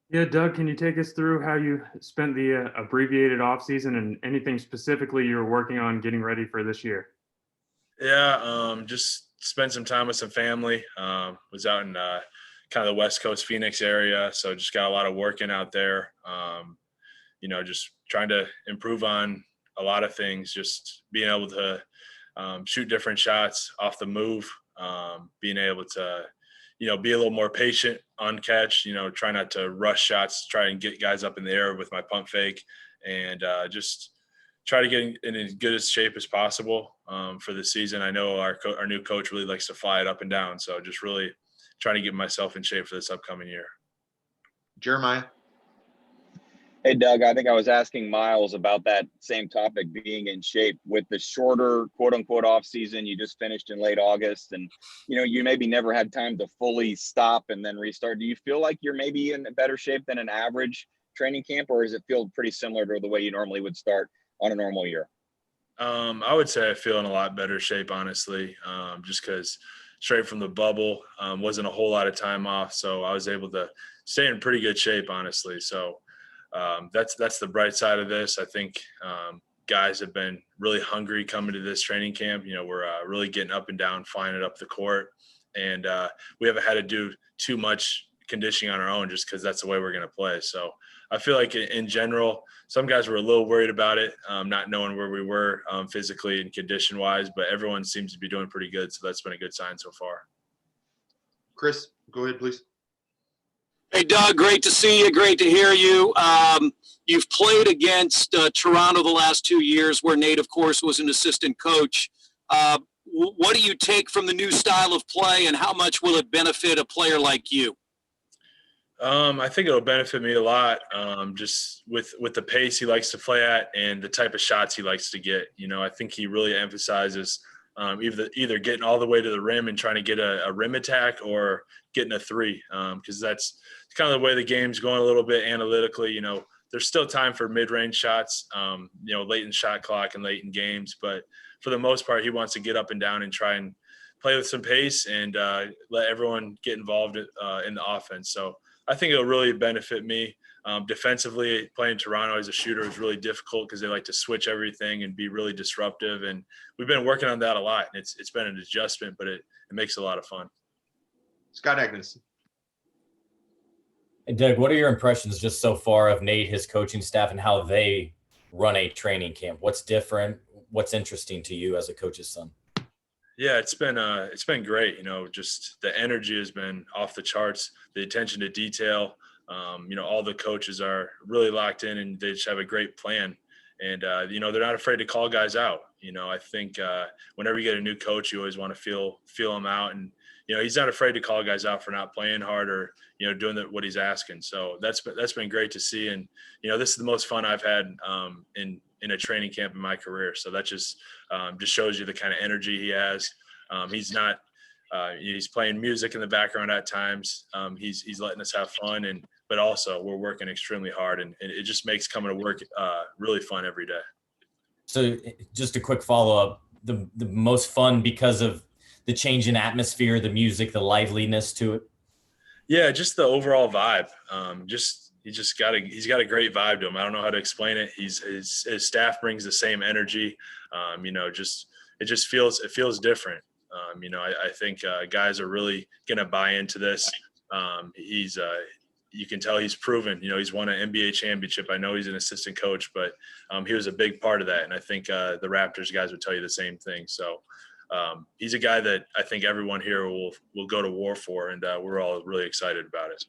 Yeah, Doug, can you take us through how you spent the abbreviated offseason and anything specifically you were working on getting ready for this year? Yeah, just spent some time with some family. Was out in kind of the West Coast Phoenix area, so just got a lot of working out there. Just trying to improve on a lot of things. Just being able to shoot different shots off the move, being able to, be a little more patient on catch. Try not to rush shots, try and get guys up in the air with my pump fake, and just try to get in as good a shape as possible for the season. I know our new coach really likes to fly it up and down, so just really trying to get myself in shape for this upcoming year. Jeremiah. Hey, Doug, I think I was asking Miles about that same topic, being in shape with the shorter quote unquote off season. You just finished in late August and, you maybe never had time to fully stop and then restart. Do you feel like you're maybe in better shape than an average training camp, or does it feel pretty similar to the way you normally would start on a normal year? I would say I feel in a lot better shape, honestly, just because straight from the bubble, wasn't a whole lot of time off. So I was able to stay in pretty good shape, honestly. So that's the bright side of this. I think guys have been really hungry coming to this training camp. We're really getting up and down, flying it up the court. And we haven't had to do too much conditioning on our own just because that's the way we're going to play. So I feel like in general, some guys were a little worried about it, not knowing where we were physically and condition wise, but everyone seems to be doing pretty good. So that's been a good sign so far. Chris, go ahead, please. Hey, Doug, great to see you. Great to hear you. You've played against Toronto the last 2 years, where Nate, of course, was an assistant coach. What do you take from the new style of play, and how much will it benefit a player like you? I think it'll benefit me a lot, just with the pace he likes to play at and the type of shots he likes to get. I think he really emphasizes either getting all the way to the rim and trying to get a rim attack or getting a three, because that's kind of the way the game's going a little bit analytically. There's still time for mid-range shots, late in shot clock and late in games. But for the most part, he wants to get up and down and try and play with some pace and let everyone get involved in the offense. So I think it'll really benefit me. Defensively, playing Toronto as a shooter is really difficult because they like to switch everything and be really disruptive. And we've been working on that a lot. And it's been an adjustment, but it makes it a lot of fun. Scott Agnes. And Doug, what are your impressions just so far of Nate, his coaching staff, and how they run a training camp? What's different? What's interesting to you as a coach's son? Yeah, it's been great. Just the energy has been off the charts. The attention to detail. All the coaches are really locked in, and they just have a great plan. And they're not afraid to call guys out. I think whenever you get a new coach, you always want to feel them out, and he's not afraid to call guys out for not playing hard or doing what he's asking. So that's been great to see. And this is the most fun I've had in a training camp in my career. So that just shows you the kind of energy he has. He's not he's playing music in the background at times. He's letting us have fun, but also we're working extremely hard, and it just makes coming to work really fun every day. So just a quick follow-up, the most fun because of the change in atmosphere, the music, the liveliness to it? Yeah, just the overall vibe. He's got a great vibe to him. I don't know how to explain it. His staff brings the same energy. It feels different. I think guys are really going to buy into this. You can tell he's proven, he's won an NBA championship. I know he's an assistant coach, but he was a big part of that. And I think the Raptors guys would tell you the same thing. So he's a guy that I think everyone here will go to war for, and we're all really excited about it.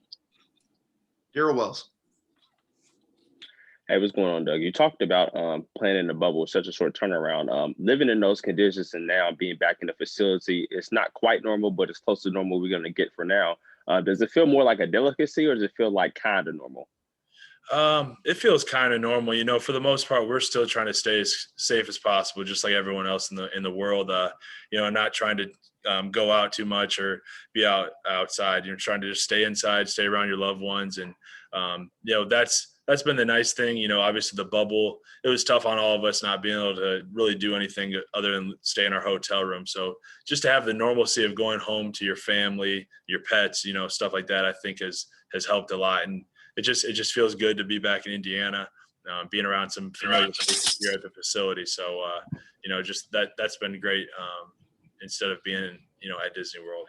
Daryl Wells. Hey, what's going on, Doug? You talked about playing in the bubble, such a short turnaround. Living in those conditions and now being back in the facility, it's not quite normal, but it's close to normal we're going to get for now. Does it feel more like a delicacy, or does it feel like kind of normal? It feels kind of normal. For the most part, we're still trying to stay as safe as possible, just like everyone else in the world. Not trying to go out too much or be outside. You're trying to just stay inside, stay around your loved ones, and that's been the nice thing. Obviously the bubble, it was tough on all of us not being able to really do anything other than stay in our hotel room. So just to have the normalcy of going home to your family, your pets, stuff like that, I think has helped a lot. And it just feels good to be back in Indiana, being around some familiar faces here at the facility. So, just that's been great, instead of being, at Disney World.